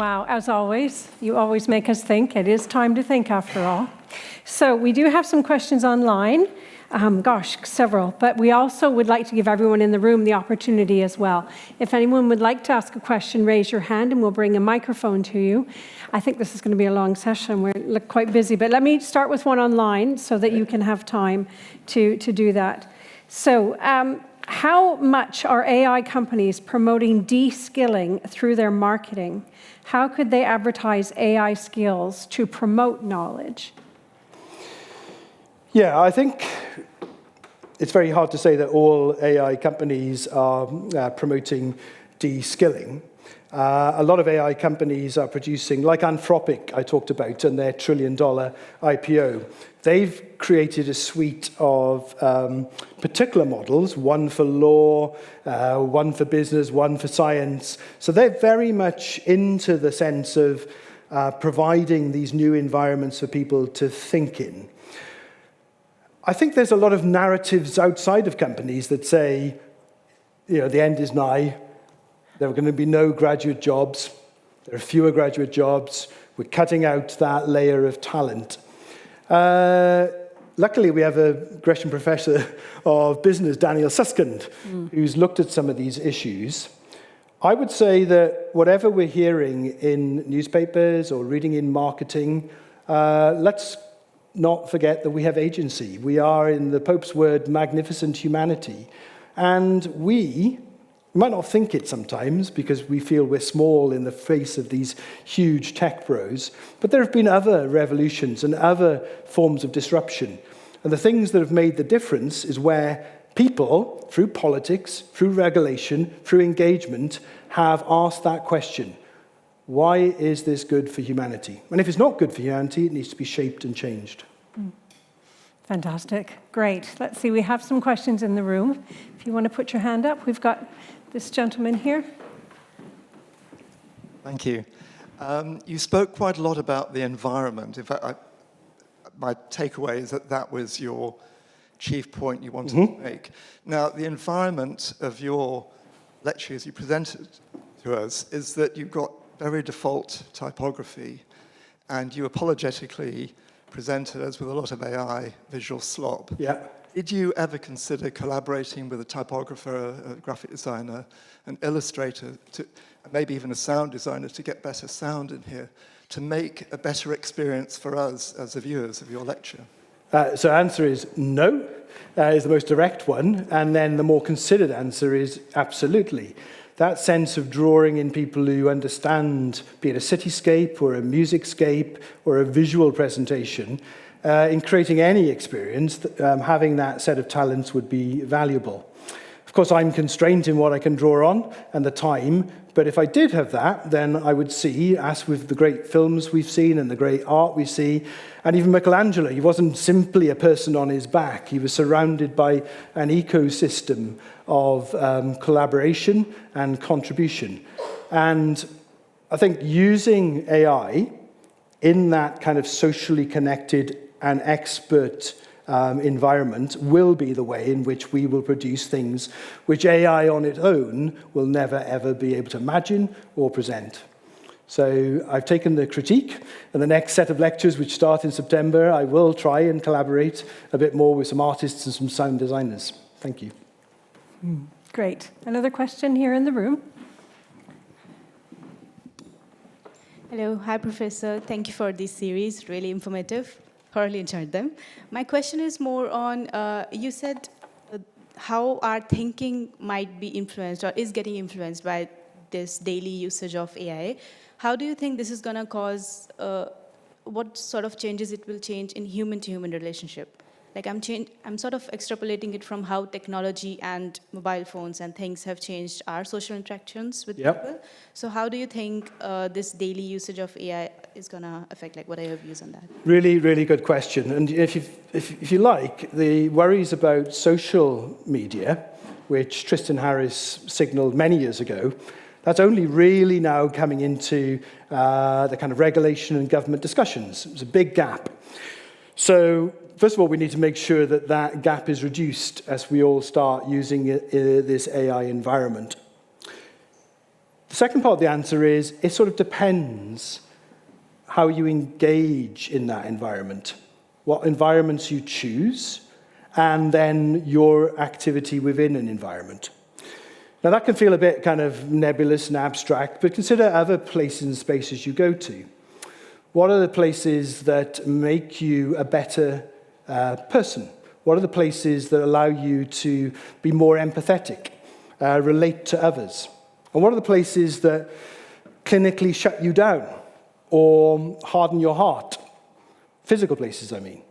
Wow, as always, you always make us think. It is time to think after all. So we do have some questions online. Several. But we also would like to give everyone in the room the opportunity as well. If anyone would like to ask a question, raise your hand and we'll bring a microphone to you. I think this is going to be a long session. We look quite busy. But let me start with one online so that you can have time to do that. So how much are AI companies promoting de-skilling through their marketing? How could they advertise AI skills to promote knowledge? Yeah, I think it's very hard to say that all AI companies are promoting de-skilling. A lot of AI companies are producing, like Anthropic I talked about, and their $1 trillion IPO. They've created a suite of particular models, one for law, one for business, one for science. So they're very much into the sense of providing these new environments for people to think in. I think there's a lot of narratives outside of companies that say, the end is nigh. There are going to be no graduate jobs. There are fewer graduate jobs. We're cutting out that layer of talent. Luckily, we have a Gresham professor of business, Daniel Susskind, who's looked at some of these issues. I would say that whatever we're hearing in newspapers or reading in marketing, let's not forget that we have agency. We are, in the Pope's word, magnificent humanity. And we might not think it sometimes because we feel we're small in the face of these huge tech bros, but there have been other revolutions and other forms of disruption. And the things that have made the difference is where people, through politics, through regulation, through engagement, have asked that question. Why is this good for humanity? And if it's not good for humanity, it needs to be shaped and changed. Fantastic. Great. Let's see, we have some questions in the room. If you want to put your hand up, we've got this gentleman here. Thank you. You spoke quite a lot about the environment. In fact, my takeaway is that was your chief point you wanted to make. Now, the environment of your lecture as you presented to us is that you've got very default typography, and you apologetically presented us with a lot of AI visual slop. Yeah. Did you ever consider collaborating with a typographer, a graphic designer, an illustrator, maybe even a sound designer to get better sound in here, to make a better experience for us as the viewers of your lecture? So answer is no, is the most direct one. And then the more considered answer is absolutely. That sense of drawing in people who understand, be it a cityscape or a musicscape or a visual presentation, in creating any experience, having that set of talents would be valuable. Of course, I'm constrained in what I can draw on and the time, but if I did have that, then I would see, as with the great films we've seen and the great art we see, and even Michelangelo, he wasn't simply a person on his back. He was surrounded by an ecosystem of collaboration and contribution. And I think using AI in that kind of socially connected and expert environment will be the way in which we will produce things which AI on its own will never, ever be able to imagine or present. So I've taken the critique, and the next set of lectures, which start in September, I will try and collaborate a bit more with some artists and some sound designers. Thank you. Great. Another question here in the room. Hello. Hi, Professor. Thank you for this series. Really informative. Thoroughly enjoyed them. My question is more on, you said how our thinking might be influenced or is getting influenced by this daily usage of AI. How do you think this is going to cause, what sort of changes it will change in human-to-human relationship? Like I'm sort of extrapolating it from how technology and mobile phones and things have changed our social interactions with people. So how do you think this daily usage of AI is going to affect, like, what are your views on that? Really, really good question. And if you like, the worries about social media, which Tristan Harris signaled many years ago, that's only really now coming into the kind of regulation and government discussions. There's a big gap. So first of all, we need to make sure that that gap is reduced as we all start using this AI environment. The second part of the answer is it sort of depends how you engage in that environment, what environments you choose, and then your activity within an environment. Now, that can feel a bit kind of nebulous and abstract, but consider other places and spaces you go to. What are the places that make you a better person? What are the places that allow you to be more empathetic, relate to others? And what are the places that clinically shut you down or harden your heart? Physical places, I mean.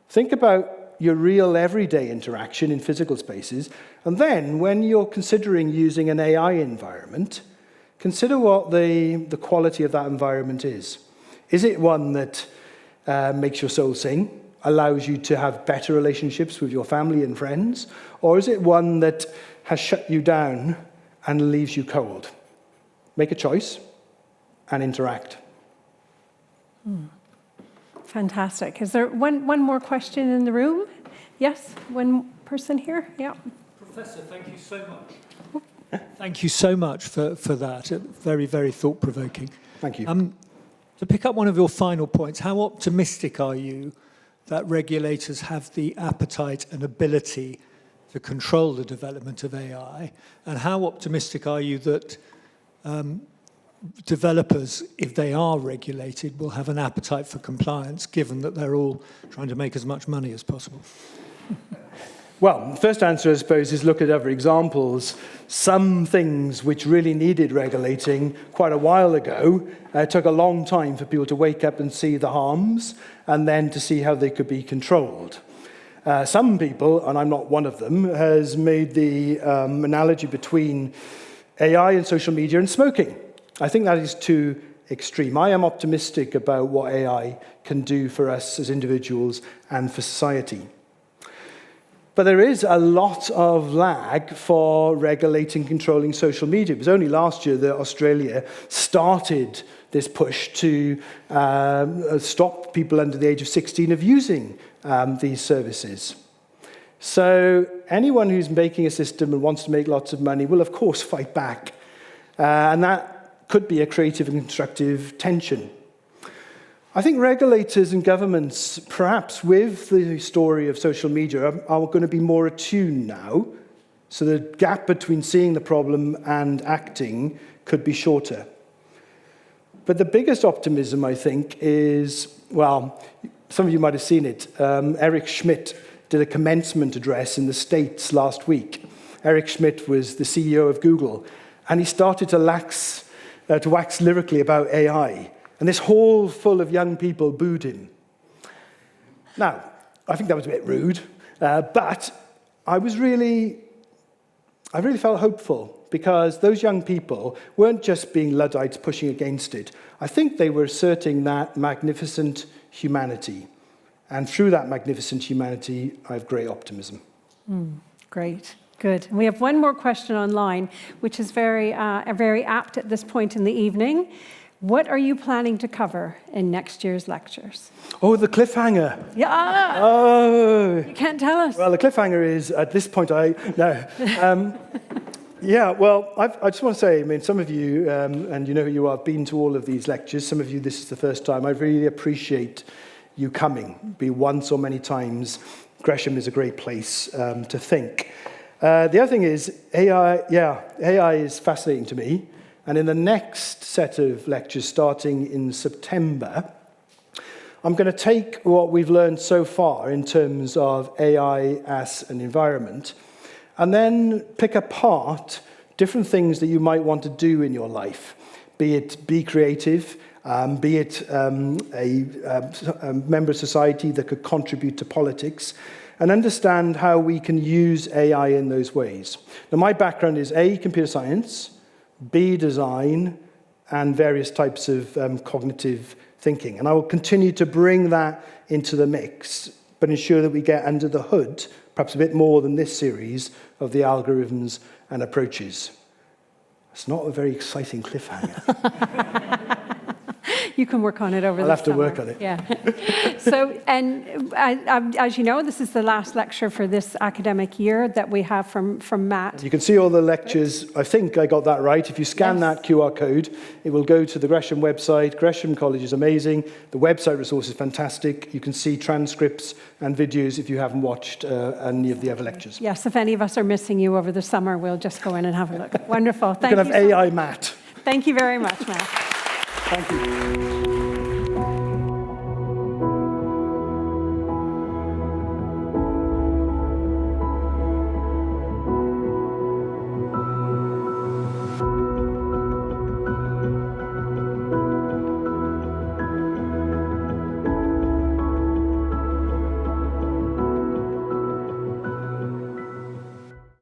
Think about your real everyday interaction in physical spaces, and then when you're considering using an AI environment, consider what the quality of that environment is. Is it one that makes your soul sing, allows you to have better relationships with your family and friends, or is it one that has shut you down and leaves you cold? Make a choice and interact. Fantastic. Is there one more question in the room? Yes, one person here. Yeah. Professor, thank you so much. Thank you so much for that. Very, very thought-provoking. Thank you. To pick up one of your final points, how optimistic are you that regulators have the appetite and ability to control the development of AI? And how optimistic are you that developers, if they are regulated, will have an appetite for compliance, given that they're all trying to make as much money as possible? Well, the first answer, I suppose, is look at other examples. Some things which really needed regulating quite a while ago took a long time for people to wake up and see the harms, and then to see how they could be controlled. Some people, and I'm not one of them, has made the analogy between AI and social media and smoking. I think that is too extreme. I am optimistic about what AI can do for us as individuals and for society. But there is a lot of lag for regulating, controlling social media. It was only last year that Australia started this push to stop people under the age of 16 of using these services. So anyone who's making a system and wants to make lots of money will, of course, fight back. And that could be a creative and constructive tension. I think regulators and governments, perhaps with the story of social media, are going to be more attuned now, so the gap between seeing the problem and acting could be shorter. But the biggest optimism, I think, is, well, some of you might have seen it. Eric Schmidt did a commencement address in the States last week. Eric Schmidt was the CEO of Google, and he started to wax lyrically about AI. And this hall full of young people booed him. Now, I think that was a bit rude, but I really felt hopeful, because those young people weren't just being Luddites pushing against it. I think they were asserting that magnificent humanity. And through that magnificent humanity, I have great optimism. Great. Good. And we have one more question online, which is very apt at this point in the evening. What are you planning to cover in next year's lectures? Oh, the cliffhanger. Yeah. Oh. You can't tell us. Well, the cliffhanger is, at this point, yeah, well, I just want to say, I mean, some of you, and you know who you are, have been to all of these lectures. Some of you, this is the first time. I really appreciate you coming, be once or many times. Gresham is a great place to think. The other thing is, AI is fascinating to me. And in the next set of lectures, starting in September, I'm going to take what we've learned so far in terms of AI as an environment, and then pick apart different things that you might want to do in your life, be it be creative, be it a member of society that could contribute to politics, and understand how we can use AI in those ways. Now, my background is A, computer science, B, design, and various types of cognitive thinking. And I will continue to bring that into the mix, but ensure that we get under the hood, perhaps a bit more than this series, of the algorithms and approaches. It's not a very exciting cliffhanger. You can work on it over the I'll have to summer. work on it. Yeah. So, and as you know, this is the last lecture for this academic year that we have from Matt. You can see all the lectures. I think I got that right. If you scan Yes. that QR code, it will go to the Gresham website. Gresham College is amazing. The website resource is fantastic. You can see transcripts and videos if you haven't watched any of the other lectures. Yes, if any of us are missing you over the summer, we'll just go in and have a look. Wonderful. You Thank can you. have AI Matt. Thank you very much, Matt. Thank you.